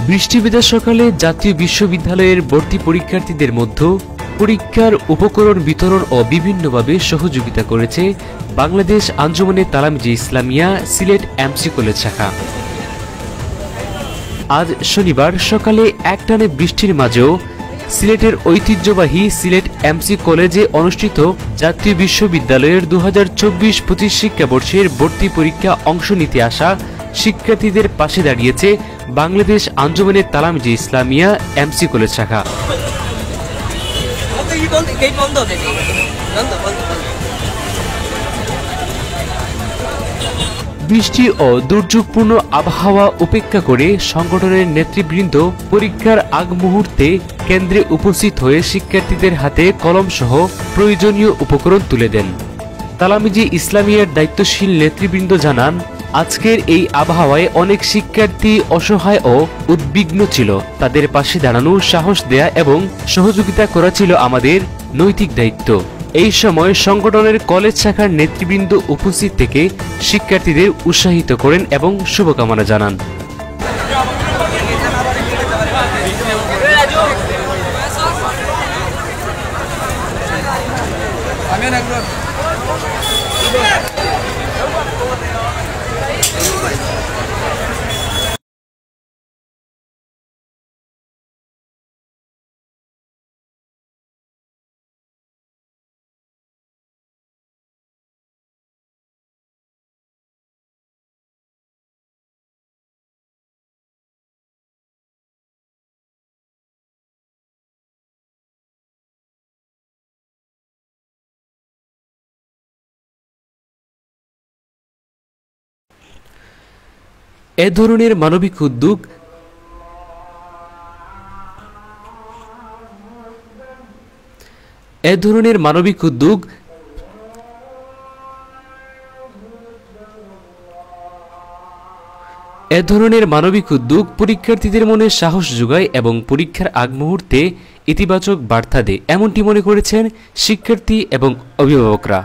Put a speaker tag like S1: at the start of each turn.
S1: বৃষ্টিভেজা সকালে জাতীয় বিশ্ববিদ্যালয়ের ভর্তি পরীক্ষার্থীদের মধ্যে পরীক্ষার উপকরণ বিতরণ ও বিভিন্নভাবে সহযোগিতা করেছে বাংলাদেশ আঞ্জুমানে তালামিজে ইসলামিয়া সিলেট এমসি কলেজ শাখা। আজ শনিবার সকালে একটানে বৃষ্টির মাঝেও সিলেটের ঐতিহ্যবাহী সিলেট এমসি কলেজে অনুষ্ঠিত জাতীয় বিশ্ববিদ্যালয়ের 2024-25 শিক্ষাবর্ষের ভর্তি পরীক্ষা অংশ নিতে আসা শিক্ষার্থীদের পাশে দাঁড়িয়েছে বাংলাদেশ আঞ্জুমানে তালামিজে ইসলামিয়া এমসি কলেজ শাখা। বৃষ্টি ও দুর্যোগপূর্ণ আবহাওয়া উপেক্ষা করে সংগঠনের নেতৃবৃন্দ পরীক্ষার আগ মুহূর্তে কেন্দ্রে উপস্থিত হয়ে শিক্ষার্থীদের হাতে কলম সহ প্রয়োজনীয় উপকরণ তুলে দেন। তালামিজে ইসলামিয়ার দায়িত্বশীল নেতৃবৃন্দ জানান, আজকের এই আবহাওয়ায় অনেক শিক্ষার্থী অসহায় ও উদ্বিগ্ন ছিল। তাদের পাশে দাঁড়ানো, সাহস দেয়া এবং সহযোগিতা করা ছিল আমাদের নৈতিক দায়িত্ব। এই সময় সংগঠনের কলেজ শাখার নেতৃবৃন্দ উপস্থিত থেকে শিক্ষার্থীদের উৎসাহিত করেন এবং শুভকামনা জানান। এ ধরনের মানবিক উদ্যোগ পরীক্ষার্থীদের মনে সাহস যোগায় এবং পরীক্ষার আগ মুহূর্তে ইতিবাচক বার্তা দেয়, এমনটি মনে করেছেন শিক্ষার্থী এবং অভিভাবকরা।